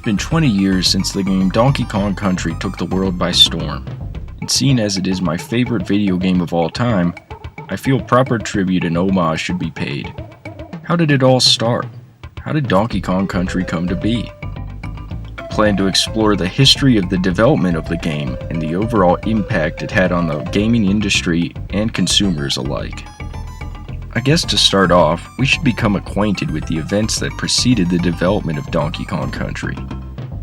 been 20 years since the game Donkey Kong Country took the world by storm, and seeing as it is my favorite video game of all time, I feel proper tribute and homage should be paid. How did it all start? How did Donkey Kong Country come to be? I plan to explore the history of the development of the game and the overall impact it had on the gaming industry and consumers alike. I guess to start off, we should become acquainted with the events that preceded the development of Donkey Kong Country.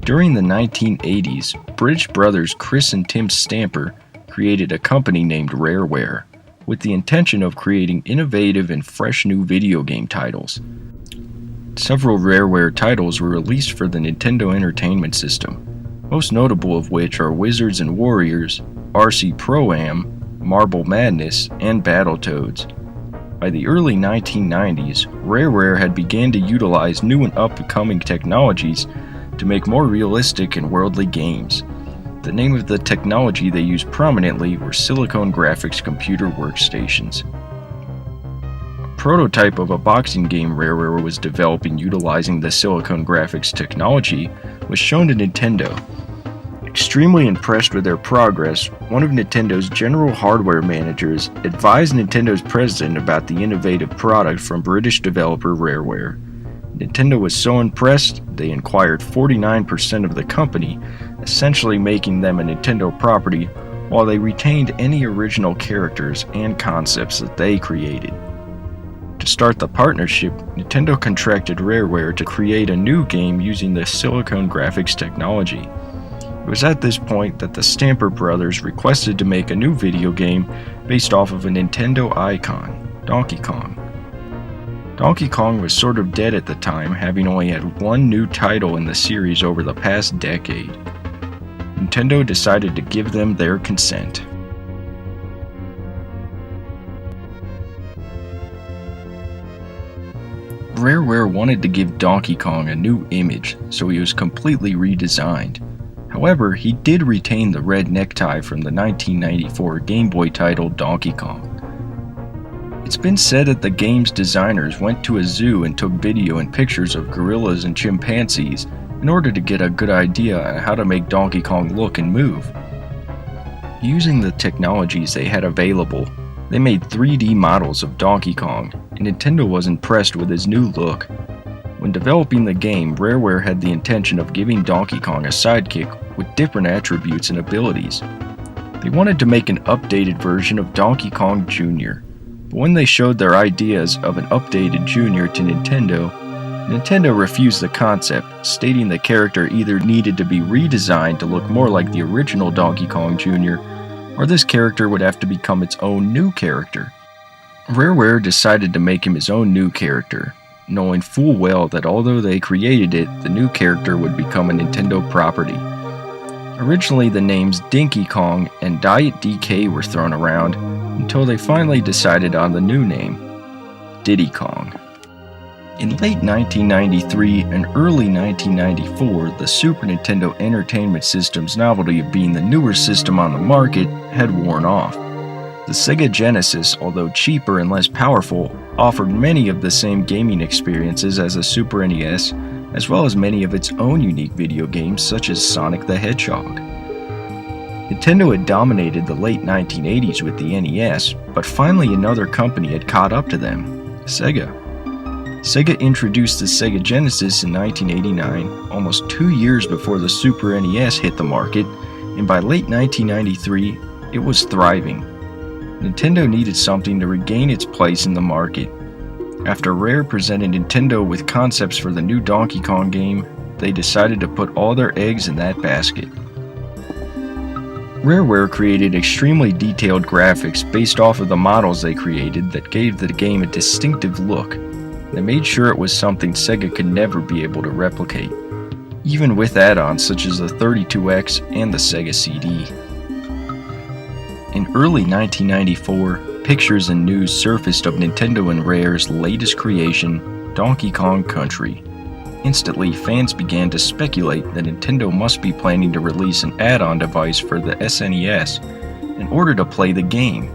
During the 1980s, British brothers Chris and Tim Stamper created a company named Rareware, with the intention of creating innovative and fresh new video game titles. Several Rareware titles were released for the Nintendo Entertainment System, most notable of which are Wizards and Warriors, RC Pro-Am, Marble Madness, and Battletoads. By the early 1990s, Rareware had began to utilize new and up-and-coming technologies to make more realistic and worldly games. The name of the technology they used prominently were Silicon Graphics computer workstations. A prototype of a boxing game Rareware was developing utilizing the Silicon Graphics technology was shown to Nintendo. Extremely impressed with their progress, one of Nintendo's general hardware managers advised Nintendo's president about the innovative product from British developer Rareware. Nintendo was so impressed, they acquired 49% of the company, essentially making them a Nintendo property, while they retained any original characters and concepts that they created. To start the partnership, Nintendo contracted Rareware to create a new game using the Silicon Graphics technology. It was at this point that the Stamper brothers requested to make a new video game based off of a Nintendo icon, Donkey Kong. Donkey Kong was sort of dead at the time, having only had one new title in the series over the past decade. Nintendo decided to give them their consent. Rareware wanted to give Donkey Kong a new image, so he was completely redesigned. However, he did retain the red necktie from the 1994 Game Boy title Donkey Kong. It's been said that the game's designers went to a zoo and took video and pictures of gorillas and chimpanzees in order to get a good idea on how to make Donkey Kong look and move. Using the technologies they had available, they made 3D models of Donkey Kong, and Nintendo was impressed with his new look. When developing the game, Rareware had the intention of giving Donkey Kong a sidekick with different attributes and abilities. They wanted to make an updated version of Donkey Kong Jr., but when they showed their ideas of an updated Jr. to Nintendo refused the concept, stating the character either needed to be redesigned to look more like the original Donkey Kong Jr., or this character would have to become its own new character. Rareware decided to make him his own new character, knowing full well that although they created it, the new character would become a Nintendo property. Originally, the names Dinky Kong and Diet DK were thrown around until they finally decided on the new name, Diddy Kong. In late 1993 and early 1994, the Super Nintendo Entertainment System's novelty of being the newer system on the market had worn off. The Sega Genesis, although cheaper and less powerful, offered many of the same gaming experiences as the Super NES, as well as many of its own unique video games such as Sonic the Hedgehog. Nintendo had dominated the late 1980s with the NES, but finally another company had caught up to them, Sega. Sega introduced the Sega Genesis in 1989, almost 2 years before the Super NES hit the market, and by late 1993, it was thriving. Nintendo needed something to regain its place in the market. After Rare presented Nintendo with concepts for the new Donkey Kong game, they decided to put all their eggs in that basket. Rareware created extremely detailed graphics based off of the models they created that gave the game a distinctive look. They made sure it was something Sega could never be able to replicate, even with add-ons such as the 32X and the Sega CD. In early 1994, pictures and news surfaced of Nintendo and Rare's latest creation, Donkey Kong Country. Instantly, fans began to speculate that Nintendo must be planning to release an add-on device for the SNES in order to play the game.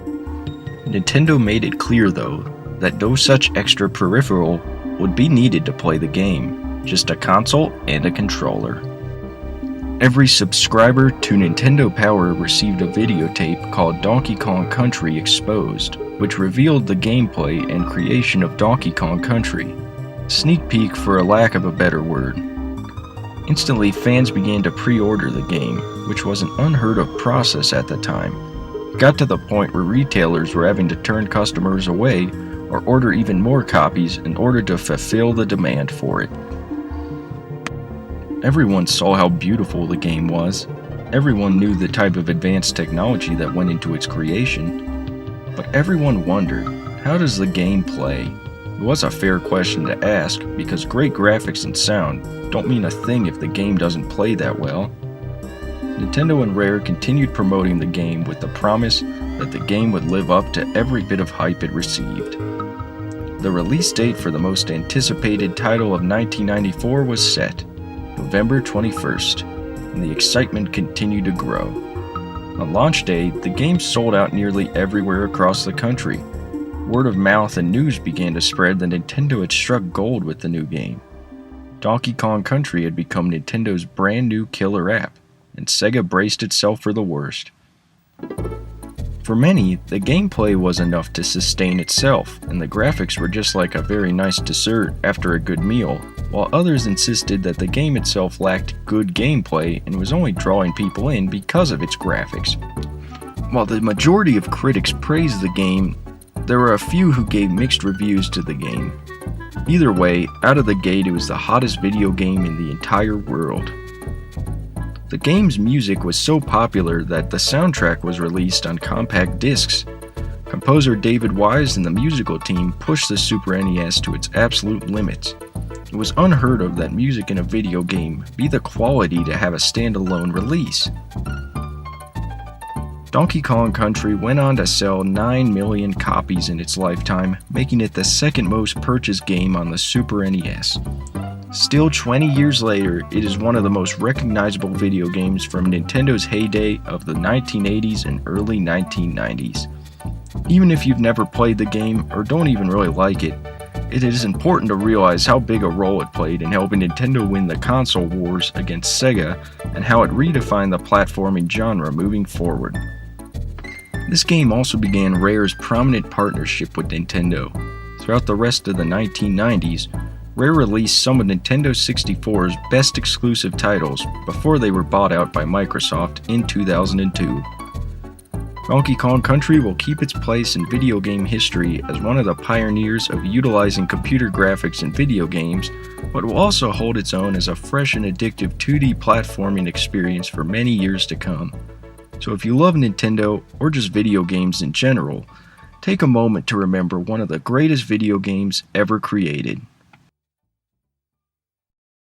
Nintendo made it clear, though, that no such extra peripheral would be needed to play the game, just a console and a controller. Every subscriber to Nintendo Power received a videotape called Donkey Kong Country Exposed, which revealed the gameplay and creation of Donkey Kong Country. Sneak peek for a lack of a better word. Instantly, fans began to pre-order the game, which was an unheard of process at the time. It got to the point where retailers were having to turn customers away or order even more copies in order to fulfill the demand for it. Everyone saw how beautiful the game was. Everyone knew the type of advanced technology that went into its creation. But everyone wondered, how does the game play? It was a fair question to ask, because great graphics and sound don't mean a thing if the game doesn't play that well. Nintendo and Rare continued promoting the game with the promise that the game would live up to every bit of hype it received. The release date for the most anticipated title of 1994 was set, November 21st, and the excitement continued to grow. On launch day, the game sold out nearly everywhere across the country. Word of mouth and news began to spread that Nintendo had struck gold with the new game. Donkey Kong Country had become Nintendo's brand new killer app, and Sega braced itself for the worst. For many, the gameplay was enough to sustain itself, and the graphics were just like a very nice dessert after a good meal, while others insisted that the game itself lacked good gameplay and was only drawing people in because of its graphics. While the majority of critics praised the game, there were a few who gave mixed reviews to the game. Either way, out of the gate it was the hottest video game in the entire world. The game's music was so popular that the soundtrack was released on compact discs. Composer David Wise and the musical team pushed the Super NES to its absolute limits. It was unheard of that music in a video game be the quality to have a standalone release. Donkey Kong Country went on to sell 9 million copies in its lifetime, making it the second most purchased game on the Super NES. Still 20 years later, it is one of the most recognizable video games from Nintendo's heyday of the 1980s and early 1990s. Even if you've never played the game or don't even really like it, it is important to realize how big a role it played in helping Nintendo win the console wars against Sega and how it redefined the platforming genre moving forward. This game also began Rare's prominent partnership with Nintendo. Throughout the rest of the 1990s, Rare released some of Nintendo 64's best exclusive titles before they were bought out by Microsoft in 2002. Donkey Kong Country will keep its place in video game history as one of the pioneers of utilizing computer graphics in video games, but will also hold its own as a fresh and addictive 2D platforming experience for many years to come. So if you love Nintendo, or just video games in general, take a moment to remember one of the greatest video games ever created.